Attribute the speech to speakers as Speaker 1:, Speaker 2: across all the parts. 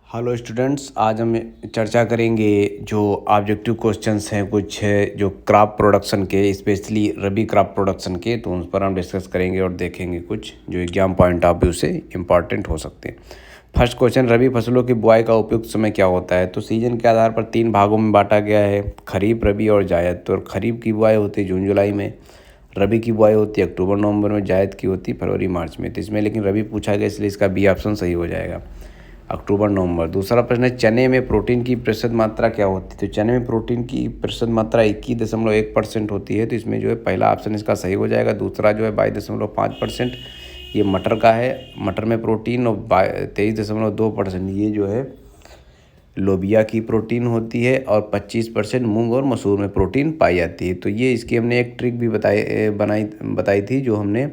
Speaker 1: Hello students, आज हम चर्चा करेंगे जो ऑब्जेक्टिव क्वेश्चंस हैं कुछ जो क्रॉप प्रोडक्शन के, स्पेशली रबी क्रॉप प्रोडक्शन के, तो उस पर हम डिस्कस करेंगे और देखेंगे कुछ जो एग्जाम पॉइंट ऑफ व्यू से इम्पॉर्टेंट हो सकते हैं। फर्स्ट क्वेश्चन, रबी फसलों की बुआई का उपयुक्त समय क्या होता है? तो सीजन के आधार पर 3 भागों में बांटा गया है, खरीफ, रबी और जायद। तो खरीफ की बुआई होती है जून जुलाई में, रबी की बुआई होती है अक्टूबर नवंबर में, जायद की होती है फरवरी मार्च में। तो इसमें लेकिन रबी पूछा गया, इसलिए इसका बी ऑप्शन सही हो जाएगा, अक्टूबर नवंबर। दूसरा प्रश्न है, चने में प्रोटीन की प्रतिशत मात्रा क्या होती है? तो चने में प्रोटीन की प्रतिशत मात्रा 21.1% होती है। तो इसमें जो है पहला ऑप्शन इसका सही हो जाएगा। दूसरा जो है 22.5%, ये मटर का है, मटर में प्रोटीन। और 23.2% ये जो है लोबिया की प्रोटीन होती है। और 25% मूंग और मसूर में प्रोटीन पाई जाती है। तो ये इसकी हमने एक ट्रिक भी बताई थी, जो हमने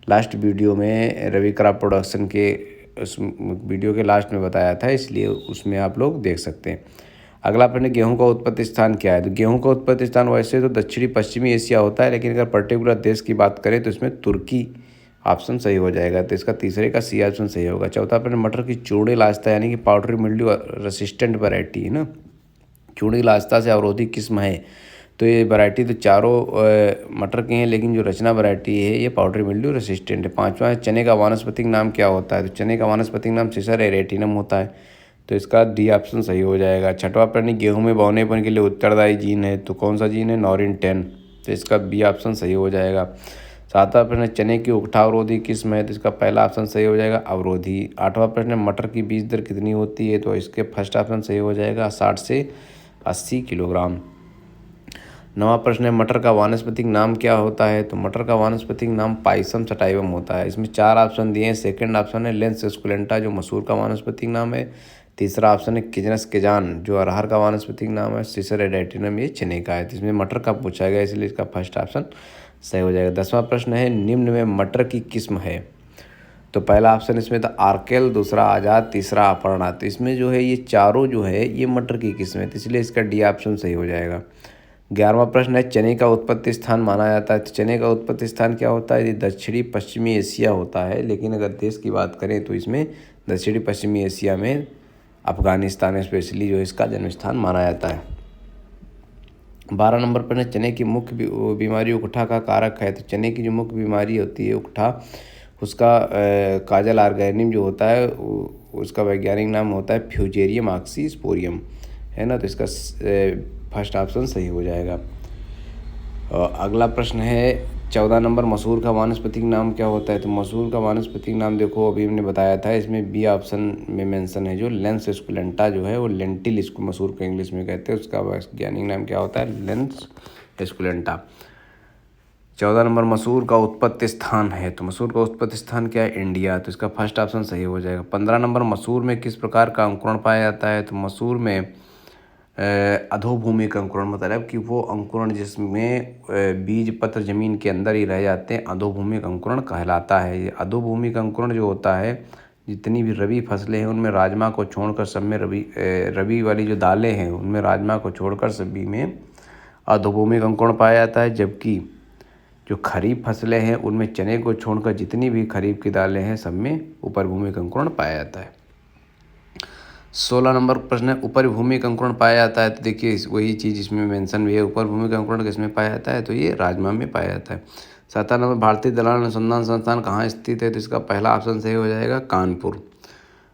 Speaker 1: लास्ट वीडियो में रबी क्रॉप प्रोडक्शन के उस वीडियो के लास्ट में बताया था, इसलिए उसमें आप लोग देख सकते हैं। अगला प्रश्न, गेहूं का उत्पत्ति स्थान क्या है? तो गेहूं का उत्पत्ति स्थान वैसे तो दक्षिणी पश्चिमी एशिया होता है, लेकिन अगर पर्टिकुलर देश की बात करें तो इसमें तुर्की ऑप्शन सही हो जाएगा। तो इसका तीसरे का सी ऑप्शन सही होगा। चौथा प्रश्न, मटर की चूड़ी लास्ता यानी कि पाउडरी मिल्ड्यू रेसिस्टेंट वैरायटी है ना, चूड़ी लास्ता से अवरोधी किस्म है। तो ये वैरायटी तो चारों मटर की हैं, लेकिन जो रचना वैरायटी है ये पाउडरी मिल्ड्यू रेसिस्टेंट है। पांचवा है, चने का वानस्पतिक नाम क्या होता है? तो चने का वानस्पतिक नाम सिसर एरेटिनम होता है। तो इसका डी ऑप्शन सही हो जाएगा। छठवां प्रश्न, गेहूं में बौनेपन के लिए उत्तरदायी जीन है, तो कौन सा जीन है? नॉरिन 10। तो इसका बी ऑप्शन सही हो जाएगा। सातवां प्रश्न, चने की उकठा अवरोधी किस्म है? तो इसका पहला ऑप्शन सही हो जाएगा, अवरोधी। आठवां प्रश्न, मटर की बीज दर कितनी होती है? तो इसके फर्स्ट ऑप्शन सही हो जाएगा, 60 से 80 किलोग्राम। नवा प्रश्न है, मटर का वानस्पतिक नाम क्या होता है? तो मटर का वानस्पतिक नाम पाइसम सटाइवम होता है। इसमें 4 ऑप्शन दिए हैं। सेकंड ऑप्शन है लेंस एस्कुलेंटा, जो मसूर का वानस्पतिक नाम है। तीसरा ऑप्शन है किजनस केजान, जो अरहर का वानस्पतिक नाम है। सिसर एडेटिनम, ये चने का है। तो इसमें मटर का पूछा गया, इसलिए इसका फर्स्ट ऑप्शन सही हो जाएगा। 10वां प्रश्न है, निम्न में मटर की किस्म है? तो पहला ऑप्शन इसमें था आर्केल, दूसरा आज़ाद, तीसरा अपर्णा। तो इसमें जो है ये चारों जो है ये मटर की किस्म है, तो इसलिए इसका डी ऑप्शन सही हो जाएगा। 11वां प्रश्न है, चने का उत्पत्ति स्थान माना जाता है? तो चने का उत्पत्ति स्थान क्या होता है? ये दक्षिणी पश्चिमी एशिया होता है, लेकिन अगर देश की बात करें तो इसमें दक्षिणी पश्चिमी एशिया में अफगानिस्तान स्पेशली जो इसका जन्म स्थान माना जाता है। 12 नंबर पर, चने की मुख्य बीमारी उकठा का कारक है? तो चने की जो मुख्य बीमारी होती है उकठा, उसका काजल ऑर्गेनिम जो होता है उसका वैज्ञानिक नाम होता है फ्यूजेरियम ऑक्सीस्पोरियम, है ना। तो इसका फर्स्ट ऑप्शन सही हो जाएगा। अगला प्रश्न है 14 नंबर, मसूर का वानस्पतिक नाम क्या होता है? तो मसूर का वानस्पतिक नाम देखो अभी हमने बताया था, इसमें बी ऑप्शन में मेंशन है, जो लेंस एस्कुलेंटा जो है वो लेंटिल इसको मसूर को इंग्लिश में कहते हैं, उसका वैज्ञानिक नाम क्या होता है? Lens esculenta. 14 नंबर, मसूर का उत्पत्ति स्थान है? तो मसूर का उत्पत्ति स्थान क्या है? इंडिया। तो इसका फर्स्ट ऑप्शन सही हो जाएगा। 15 नंबर, मसूर में किस प्रकार का अंकुरण पाया जाता है? तो मसूर में अधोभूमिक अंकुरण, मतलब कि वो अंकुरण जिसमें बीज पत्र जमीन के अंदर ही रह जाते हैं, अधोभूमिक अंकुरण कहलाता है। ये अधोभूमिक अंकुरण जो होता है, जितनी भी रबी फसलें हैं उनमें राजमा को छोड़कर सब में रबी वाली जो दालें हैं उनमें राजमा को छोड़कर सभी में अधोभूमिक अंकुरण पाया जाता है। जबकि जो खरीफ फसलें हैं उनमें चने को छोड़कर जितनी भी खरीफ की दालें हैं सब में ऊपरभूमिक अंकुरण पाया जाता है। 16 नंबर प्रश्न है, ऊपरभूमिक अंकुरण पाया जाता है? तो देखिए वही चीज़ इसमें मेंशन भी है, ऊपरभूमिक अंकुरण किसमें पाया जाता है? तो ये राजमा में पाया जाता है। 17 नंबर, भारतीय दलहन अनुसंधान संस्थान कहाँ स्थित है? तो इसका पहला ऑप्शन सही हो जाएगा, कानपुर।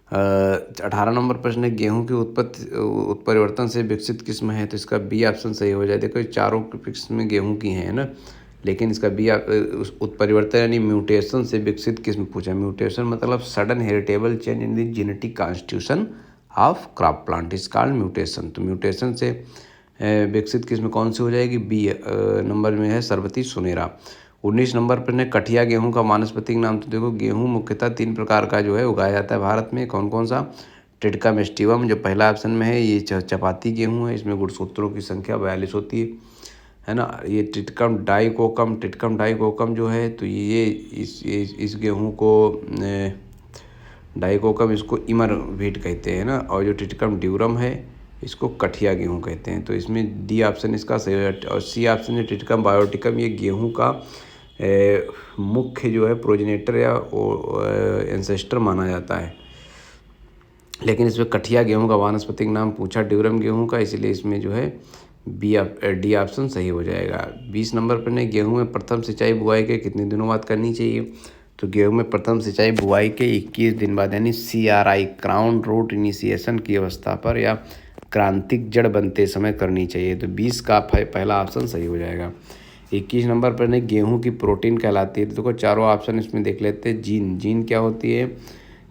Speaker 1: 18 नंबर प्रश्न है, गेहूं की उत्परिवर्तन से विकसित किस्म है? तो इसका बी ऑप्शन सही हो जाए। देखो चारों किस्में गेहूं की हैं ना, लेकिन इसका बी उत्परिवर्तन यानी म्यूटेशन से विकसित किस्म पूछा। म्यूटेशन मतलब sudden heritable change in the genetic constitution of crop plant is called mutation. तो म्यूटेशन से विकसित किस्म कौन सी हो जाएगी? बी नंबर में है सरबती सुनेरा। 19 नंबर पर ने कठिया गेहूं का वानस्पतिक नाम? तो देखो गेहूं मुख्यतः 3 प्रकार का जो है उगाया जाता है भारत में। कौन कौन सा? टिटकम एस्टिवम जो पहला ऑप्शन में है, ये चपाती गेहूं है, इसमें गुणसूत्रों की संख्या 42 होती है ना। ये टिटकम डाइकोकम जो है, तो ये इस गेहूं को डाइकोकम इसको इमर व्हीट कहते हैं ना, और जो टिटकम ड्यूरम है इसको कठिया गेहूं कहते हैं। तो इसमें डी ऑप्शन इसका सही है। और सी ऑप्शन है टिटकम बायोटिकम, ये गेहूं का मुख्य जो है प्रोजेनेटर या एंसेस्टर माना जाता है। लेकिन इसमें कठिया गेहूँ का वानस्पतिक नाम पूछा ड्यूरम गेहूँ का, इसीलिए इसमें जो है डी ऑप्शन सही हो जाएगा। 20 नंबर पर ने गेहूँ में प्रथम सिंचाई बुआई के कितने दिनों बाद करनी चाहिए? तो गेहूँ में प्रथम सिंचाई बुआई के 21 दिन बाद, यानी CRI क्राउन रूट इनिशिएशन की अवस्था पर या क्रांतिक जड़ बनते समय करनी चाहिए। तो 20 का पहला ऑप्शन सही हो जाएगा। 21 नंबर पर ने गेहूँ की प्रोटीन कहलाती है। तो देखो चारों ऑप्शन इसमें देख लेते हैं। जीन क्या होती है?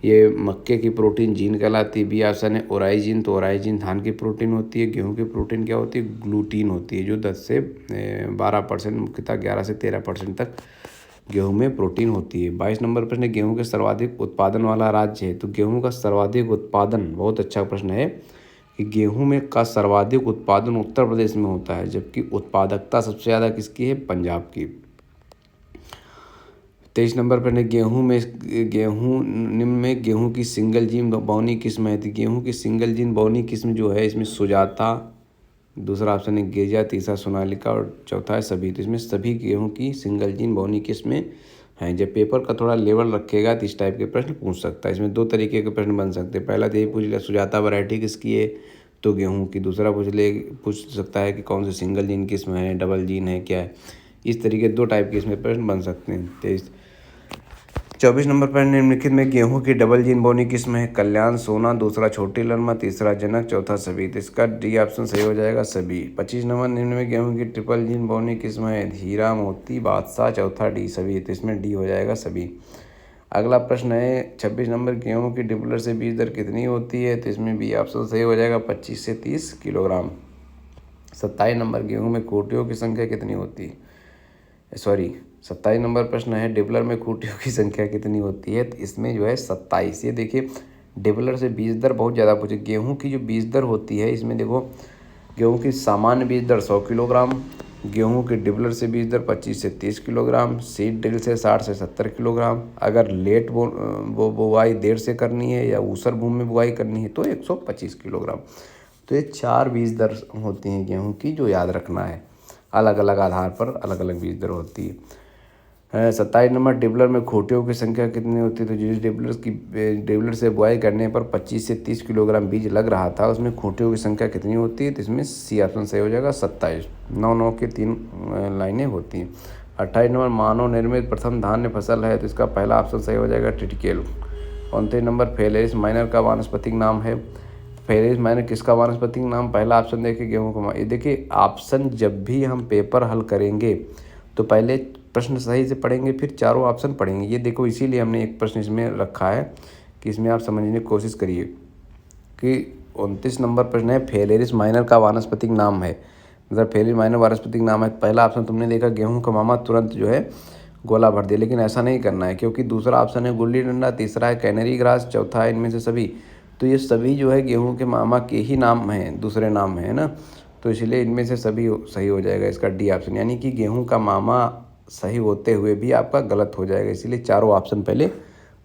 Speaker 1: ये मक्के की प्रोटीन जीन कहलाती है। बी ऑप्शन है ओराइजिन, तो ओराइजिन धान की प्रोटीन होती है। गेहूं की प्रोटीन क्या होती है? ग्लूटीन होती है, जो 10 से 12%, मुख्यतः 11 से 13% तक गेहूं में प्रोटीन होती है। 22 नंबर प्रश्न, गेहूं के सर्वाधिक उत्पादन वाला राज्य है। तो गेहूं का सर्वाधिक उत्पादन, बहुत अच्छा प्रश्न है कि गेहूं में का सर्वाधिक उत्पादन उत्तर प्रदेश में होता है, जबकि उत्पादकता सबसे ज़्यादा किसकी है? पंजाब की। 23 नंबर पर गेहूं निम्न में गेहूं की सिंगल जीन बौनी किस्म है। तो गेहूं की सिंगल जीन बौनी किस्म जो है, इसमें सुजाता, दूसरा ऑप्शन है गेजा, तीसरा सोनालिका और चौथा है सभी। तो इसमें सभी गेहूं की सिंगल जीन बौनी किस्में हैं। जब पेपर का थोड़ा लेवल रखेगा तो इस टाइप के प्रश्न पूछ सकता है। इसमें दो तरीके के प्रश्न बन सकते हैं। पहला तो ये पूछ लिया सुजाता वैरायटी किसकी है, तो गेहूँ की। दूसरा पूछ सकता है कि कौन सी सिंगल जीन किस्म है, डबल जीन है, क्या है। इस तरीके दो टाइप के इसमें प्रश्न बन सकते हैं। 24 नंबर पर निम्नलिखित में गेहूं की डबल जीन बोनी किस्म है? कल्याण, सोना, दूसरा छोटी लरमा, तीसरा जनक, चौथा सभी। तो इसका डी ऑप्शन सही हो जाएगा, सभी। 25 नंबर, निम्न में गेहूं की ट्रिपल जीन बोनी किस्म है? हीरा, मोती, बादशाह, चौथा डी सभी। तो इसमें डी हो जाएगा, सभी। अगला प्रश्न है 26 नंबर, गेहूं की डिपलर से बीज दर कितनी होती है? तो इसमें बी ऑप्शन सही हो जाएगा, 25 से 30 किलोग्राम। 27 नंबर, गेहूं में खूंटियों की संख्या कितनी होती है? 27 नंबर प्रश्न है, डिपलर में खूंटियों की संख्या कितनी होती है? तो इसमें जो है 27। ये देखिए डिपलर से बीज दर बहुत ज़्यादा पूछे। गेहूं की जो बीज दर होती है, इसमें देखो गेहूं की सामान्य बीज दर 100 किलोग्राम, गेहूं की डिपलर से बीज दर 25 से 30 किलोग्राम, सीड ड्रिल से 60 से 70 किलोग्राम। अगर लेट बुआई देर से करनी है या ऊसर भूमि में बुआई करनी है तो 125 किलोग्राम। तो ये 4 बीज दर होती हैं गेहूं की, जो याद रखना है। अलग अलग आधार पर अलग अलग बीज दर होती है। 27 नंबर, डिपलर में खूंटियों की संख्या कितनी होती है? तो जिस डिपलर से बुआई करने पर 25 से 30 किलोग्राम बीज लग रहा था, उसमें खूंटियों की संख्या कितनी होती है? तो इसमें सी ऑप्शन सही हो जाएगा, 27। 9 की 3 लाइनें होती हैं। 28 नंबर, मानव निर्मित प्रथम धान्य फसल है। तो इसका पहला ऑप्शन सही हो जाएगा, ट्रिटिकेल। 29 नंबर, फेलेरिस माइनर का वानस्पतिक नाम है। फेलेरिस माइनर किसका वानस्पतिक नाम? पहला ऑप्शन देखिए गेहूँ का। ये देखिए ऑप्शन जब भी हम पेपर हल करेंगे तो पहले प्रश्न सही से पढ़ेंगे, फिर चारों ऑप्शन पढ़ेंगे। ये देखो इसीलिए हमने एक प्रश्न इसमें रखा है कि इसमें आप समझने की कोशिश करिए कि 29 नंबर प्रश्न है, फेलेरिस माइनर का वानस्पतिक नाम है। मतलब फेलेरिस माइनर वानस्पतिक नाम है। पहला ऑप्शन तुमने देखा गेहूं का मामा, तुरंत जो है गोला भर दिया, लेकिन ऐसा नहीं करना है, क्योंकि दूसरा ऑप्शन है गुल्ली डंडा, तीसरा है कैनरी ग्रास, चौथा है इनमें से सभी। तो ये सभी जो है गेहूँ के मामा के ही नाम हैं, दूसरे नाम है ना। तो इसलिए इनमें से सभी सही हो जाएगा, इसका डी ऑप्शन। यानी कि गेहूं का मामा सही होते हुए भी आपका गलत हो जाएगा, इसीलिए चारों ऑप्शन पहले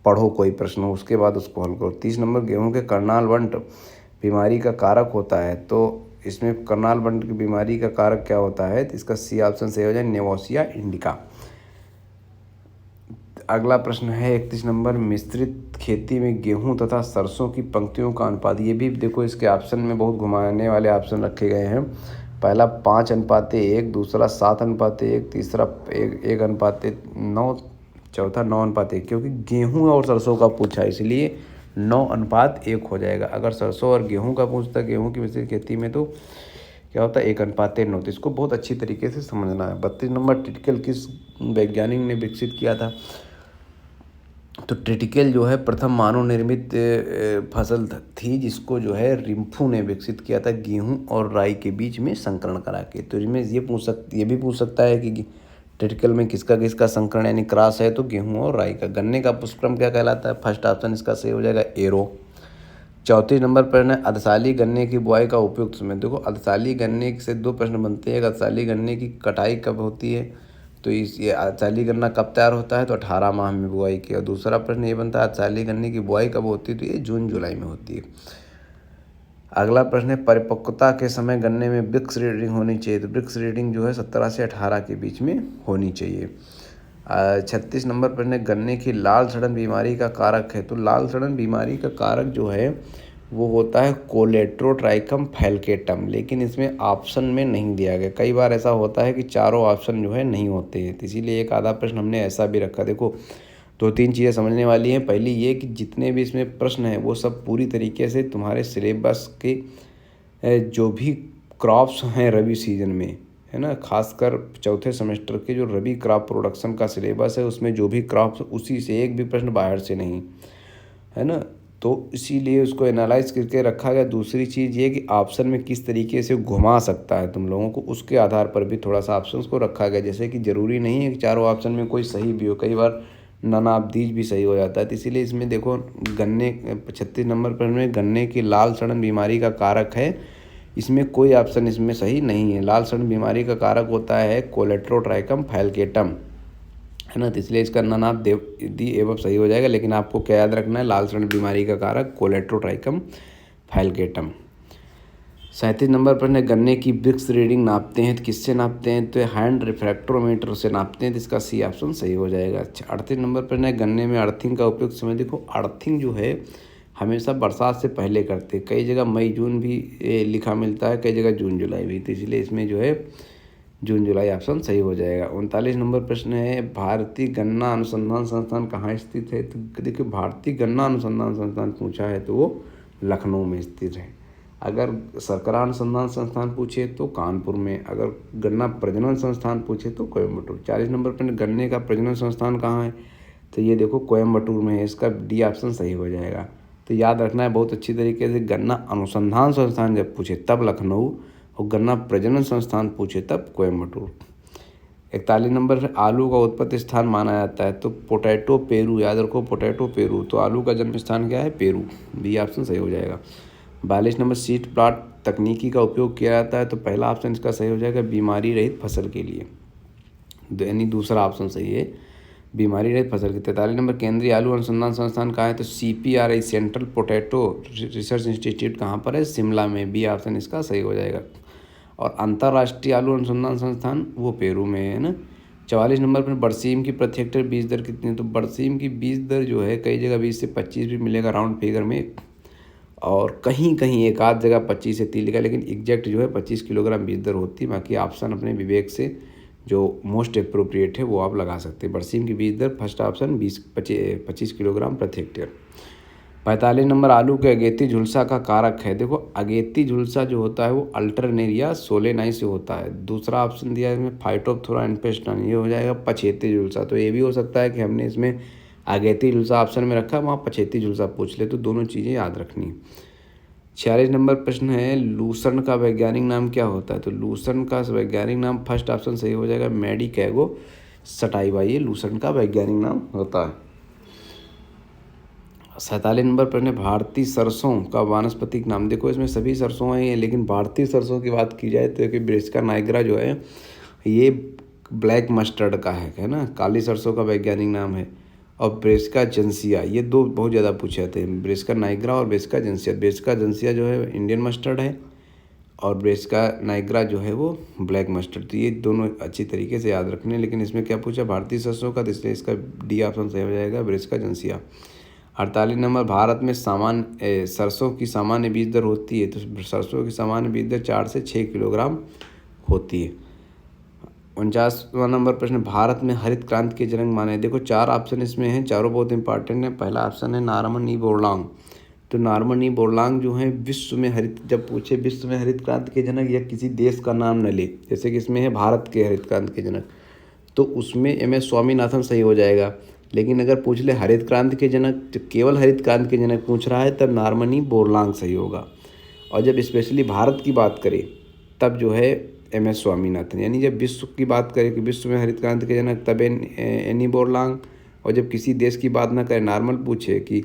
Speaker 1: पढ़ो कोई प्रश्न हो, उसके बाद उसको हल करो। 30 नंबर, गेहूं के करनाल बंट बीमारी का कारक होता है। तो इसमें करनाल बंट की बीमारी का कारक क्या होता है? तो इसका सी ऑप्शन सही हो जाए, नेवोसिया इंडिका। अगला प्रश्न है 31 नंबर, मिश्रित खेती में गेहूं तथा सरसों की पंक्तियों का अनुपात। ये भी देखो इसके ऑप्शन में बहुत घुमाने वाले ऑप्शन रखे गए हैं। पहला 5:1, दूसरा 7:1, तीसरा 1:9, चौथा 9:1। क्योंकि गेहूं और सरसों का पूछा इसलिए 9:1 हो जाएगा। अगर सरसों और गेहूं का पूछता, गेहूं की मिश्रित खेती में, तो क्या होता है 1:3 होता है। इसको बहुत अच्छी तरीके से समझना है। 32 नंबर, ट्रिटिकल किस वैज्ञानिक ने विकसित किया था? तो ट्रिटिकल जो है प्रथम मानव निर्मित फसल थी, जिसको जो है रिम्फू ने विकसित किया था गेहूं और राई के बीच में संकरण करा के। तो इसमें ये भी पूछ सकता है कि ट्रिटिकल में किसका किसका संकरण यानी क्रॉस है? तो गेहूं और राई का। गन्ने का पुष्पक्रम क्या कहलाता है? फर्स्ट ऑप्शन इसका सही हो जाएगा, एरो। 34 नंबर प्रश्न है, अधसाली गन्ने की बुआई का उपयुक्त समय। देखो अधसाली गन्ने से दो प्रश्न बनते हैं। अधसाली गन्ने की कटाई कब होती है? तो ये अधसाली गन्ना कब तैयार होता है? तो 18 माह में बुआई की। और दूसरा प्रश्न ये बनता है, अधसाली गन्ने की बुआई कब होती है? तो ये जून जुलाई में होती है। अगला प्रश्न है, परिपक्वता के समय गन्ने में ब्रिक्स रीडिंग होनी चाहिए। तो ब्रिक्स रीडिंग जो है 17 से 18 के बीच में होनी चाहिए। 36 नंबर प्रश्न है, गन्ने की लाल सड़न बीमारी का कारक है। तो लाल सड़न बीमारी का कारक जो है वो होता है कोलेट्रोट्राइकम फैल्केटम, लेकिन इसमें ऑप्शन में नहीं दिया गया। कई बार ऐसा होता है कि चारों ऑप्शन जो है नहीं होते हैं, तो इसीलिए एक आधा प्रश्न हमने ऐसा भी रखा। देखो 2-3 चीज़ें समझने वाली हैं। पहली ये कि जितने भी इसमें प्रश्न हैं वो सब पूरी तरीके से तुम्हारे सिलेबस के जो भी क्रॉप्स हैं रबी सीजन में, है ना, खासकर चौथे सेमेस्टर के जो रबी क्रॉप प्रोडक्शन का सिलेबस है उसमें जो भी क्रॉप्स, उसी से एक भी प्रश्न बाहर से नहीं, है ना। तो इसीलिए उसको एनालाइज करके रखा गया। दूसरी चीज़ ये कि ऑप्शन में किस तरीके से घुमा सकता है तुम लोगों को, उसके आधार पर भी थोड़ा सा ऑप्शंस को रखा गया। जैसे कि ज़रूरी नहीं है कि चारों ऑप्शन में कोई सही भी हो, कई बार नानाबदीज भी सही हो जाता है। तो इसीलिए इसमें देखो गन्ने 36 नंबर पर में गन्ने की लाल सड़न बीमारी का कारक है, इसमें कोई ऑप्शन इसमें सही नहीं है। लाल सड़न बीमारी का कारक होता है कोलेट्रोट्राइकम फैल्केटम, है ना। तो इसलिए इसका ना आप दी एवं सही हो जाएगा। लेकिन आपको क्या याद रखना है, लाल सड़न बीमारी का कारक कोलेट्रोट्राइकम फैल्केटम। 37 नंबर पर है गन्ने की ब्रिक्स रीडिंग नापते हैं तो किससे नापते हैं, तो हैंड रिफ्रैक्टरोमीटर से नापते हैं, तो इसका सी ऑप्शन सही हो जाएगा। अच्छा 38 नंबर पर है गन्ने में अर्थिंग का उपयोग समय। देखो अर्थिंग जो है हमेशा बरसात से पहले करते हैं, कई जगह मई जून भी लिखा मिलता है, कई जगह जून जुलाई भी, तो इसलिए इसमें जो है जून जुलाई ऑप्शन सही हो जाएगा। 39 नंबर प्रश्न है भारतीय गन्ना अनुसंधान संस्थान कहाँ स्थित है, तो देखिए भारतीय गन्ना अनुसंधान संस्थान पूछा है तो वो लखनऊ में स्थित है। अगर सरकरा अनुसंधान संस्थान पूछे तो कानपुर में, अगर गन्ना प्रजनन संस्थान पूछे तो कोयम्बटूर। 40 नंबर पर गन्ने का प्रजनन संस्थान कहाँ है, तो ये देखो कोयम्बटूर में है, इसका डी ऑप्शन सही हो जाएगा। तो याद रखना है बहुत अच्छी तरीके से, गन्ना अनुसंधान संस्थान जब पूछे तब लखनऊ, और गन्ना प्रजनन संस्थान पूछे तब कोयम्बटूर। 41 नंबर है आलू का उत्पत्ति स्थान माना जाता है, तो पोटैटो पेरू, याद रखो पोटैटो पेरू, तो आलू का जन्म स्थान क्या है, पेरू, बी ऑप्शन सही हो जाएगा। 42 नंबर सीड प्लॉट तकनीकी का उपयोग किया जाता है, तो पहला ऑप्शन इसका सही हो जाएगा बीमारी रहित फसल के लिए, यानी दूसरा ऑप्शन सही है बीमारी रहित फसल की। 43 नंबर केंद्रीय आलू अनुसंधान संस्थान कहाँ है, तो CPRI central potato research institute कहाँ पर है, शिमला में, बी ऑप्शन इसका सही हो जाएगा। और अंतर्राष्ट्रीय आलू अनुसंधान संस्थान वो पेरू में है ना। 44 नंबर पर बरसीम की प्रति हेक्टेयर बीज दर कितनी है, तो बरसीम की बीज दर जो है कई जगह 20 से 25 भी मिलेगा राउंड फिगर में, और कहीं कहीं एक आध जगह 25 से 30 लिखा, लेकिन एग्जैक्ट जो है 25 किलोग्राम बीज दर होती है। बाकी ऑप्शन अपने विवेक से जो मोस्ट अप्रोप्रिएट है वो आप लगा सकते हैं। बरसीम की बीज दर फर्स्ट ऑप्शन 25 किलोग्राम प्रति हेक्टेयर। 45 नंबर आलू के अगेती झुलसा का कारक है, देखो अगेती झुलसा जो होता है वो अल्टरनेरिया सोलेनाई से होता है। दूसरा ऑप्शन दिया है इसमें फाइटोप्थोरा इन्फेस्टन, ये हो जाएगा पछेती झुलसा। तो ये भी हो सकता है कि हमने इसमें अगेती झुलसा ऑप्शन में रखा, वहाँ पछेती झुलसा पूछ ले, तो दोनों चीज़ें याद रखनी है। 46 नंबर प्रश्न है लूसर्न का वैज्ञानिक नाम क्या होता है, तो लूसर्न का वैज्ञानिक नाम फर्स्ट ऑप्शन सही हो जाएगा मेडिकैगो सटाइवा, ये लूसर्न का वैज्ञानिक नाम होता है। 47 नंबर प्रश्न है भारतीय सरसों का वानस्पतिक नाम, देखो इसमें सभी सरसों हैं लेकिन भारतीय सरसों की बात की जाए तो ब्रेसिका नाइग्रा जो है ये ब्लैक मस्टर्ड का है ना, काली सरसों का वैज्ञानिक नाम है। और ब्रेसिका जेंसिया, ये दो बहुत ज़्यादा पूछे जाते हैं, ब्रेसिका नाइग्रा और ब्रेसिका जेंसिया। ब्रेसिका जेंसिया जो है इंडियन मस्टर्ड है और ब्रेसिका नाइग्रा जो है वो ब्लैक मस्टर्ड, तो ये दोनों अच्छी तरीके से याद रखने। लेकिन इसमें क्या पूछा भारतीय सरसों का, इसलिए इसका डी ऑप्शन सही हो जाएगा ब्रेसिका जेंसिया। 48 नंबर भारत में सामान्य सरसों की सामान्य बीज दर होती है, तो सरसों की सामान्य बीज दर 4 से 6 किलोग्राम होती है। 49वां नंबर प्रश्न भारत में हरित क्रांति के जनक माने, देखो 4 ऑप्शन इसमें हैं, चारों बहुत इंपॉर्टेंट है। पहला ऑप्शन है नॉर्मन ई बोरलॉन्ग, तो नॉर्मन ई बोरलॉन्ग जो है विश्व में हरित, जब पूछे विश्व में हरित क्रांति के जनक या किसी देश का नाम न ले, जैसे कि इसमें है भारत के हरित क्रांति के जनक, तो उसमें MS स्वामीनाथन सही हो जाएगा। लेकिन अगर पूछ ले हरित क्रांति के जनक, तो केवल हरित क्रांति के जनक पूछ रहा है, तब नॉर्मन ई बोरलॉन्ग सही होगा। और जब स्पेशली भारत की बात करें तब जो है MS स्वामीनाथन, यानी जब विश्व की बात करें कि विश्व में हरित क्रांति के जनक तब एनी बोरलॉन्ग, और जब किसी देश की बात ना करें नॉर्मल पूछे कि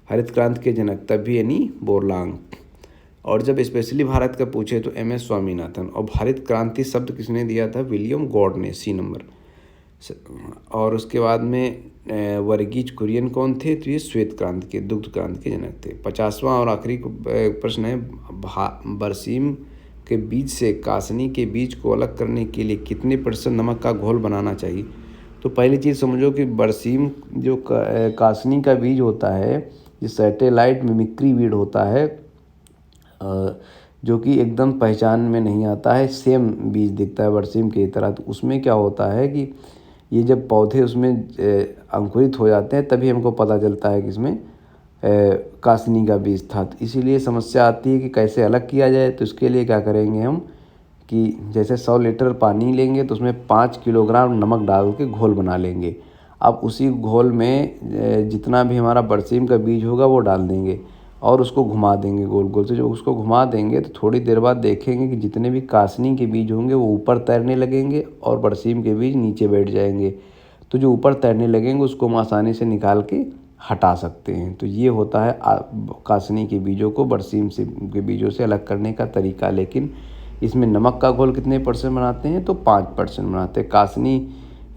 Speaker 1: हरित क्रांति के जनक तब भी एनी बोरलॉन्ग, और जब स्पेशली भारत का पूछे तो MS स्वामीनाथन। और हरित क्रांति शब्द किसने दिया था, विलियम गॉड ने, सी नंबर। और उसके बाद में वर्गीज कुरियन कौन थे, तो ये श्वेत क्रांति के, दुग्ध क्रांति के जनक थे। 50वां और आखिरी प्रश्न है बरसीम के बीज से कासनी के बीज को अलग करने के लिए कितने % नमक का घोल बनाना चाहिए। तो पहली चीज़ समझो कि बरसीम जो कासनी का बीज होता है, ये सैटेलाइट मिमिक्री वीड होता है, जो कि एकदम पहचान में नहीं आता है, सेम बीज दिखता है बरसीम की तरह। तो उसमें क्या होता है कि ये जब पौधे उसमें अंकुरित हो जाते हैं तभी हमको पता चलता है कि इसमें कासनी का बीज था। तो इसीलिए समस्या आती है कि कैसे अलग किया जाए। तो इसके लिए क्या करेंगे हम कि जैसे 100 लीटर पानी लेंगे तो उसमें 5 किलोग्राम नमक डाल के घोल बना लेंगे। अब उसी घोल में जितना भी हमारा बरसीम का बीज होगा वो डाल देंगे और उसको घुमा देंगे गोल गोल से। जब उसको घुमा देंगे तो थोड़ी देर बाद देखेंगे कि जितने भी कासनी के बीज होंगे वो ऊपर तैरने लगेंगे और बरसीम के बीज नीचे बैठ जाएंगे। तो जो ऊपर तैरने लगेंगे उसको हम आसानी से निकाल के हटा सकते हैं। तो ये होता है कासनी के बीजों को बरसीम से के बीजों से अलग करने का तरीका। लेकिन इसमें नमक का घोल कितने % बनाते हैं? तो 5% बनाते हैं। कासनी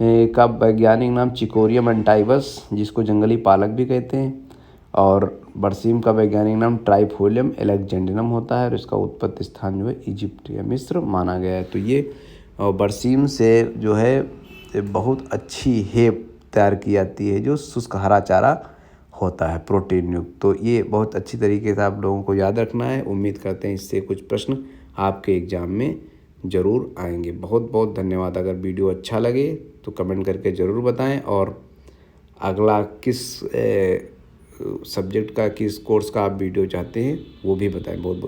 Speaker 1: का वैज्ञानिक नाम चिकोरियम एंटाइबस, जिसको जंगली पालक भी कहते हैं, और बरसीम का वैज्ञानिक नाम ट्राइफोलियम एलेक्जेंड्रिनम होता है और इसका उत्पत्ति स्थान जो है इजिप्ट या मिस्र माना गया है। तो ये बरसीम से जो है बहुत अच्छी हेप तैयार की जाती है जो शुष्क हरा चारा होता है प्रोटीन युक्त। तो ये बहुत अच्छी तरीके से आप लोगों को याद रखना है। उम्मीद करते हैं इससे कुछ प्रश्न आपके एग्ज़ाम में ज़रूर आएंगे। बहुत बहुत धन्यवाद। अगर वीडियो अच्छा लगे तो कमेंट करके ज़रूर बताएं और अगला किस सब्जेक्ट का, किस कोर्स का आप वीडियो चाहते हैं वो भी बताएं। बहुत बहुत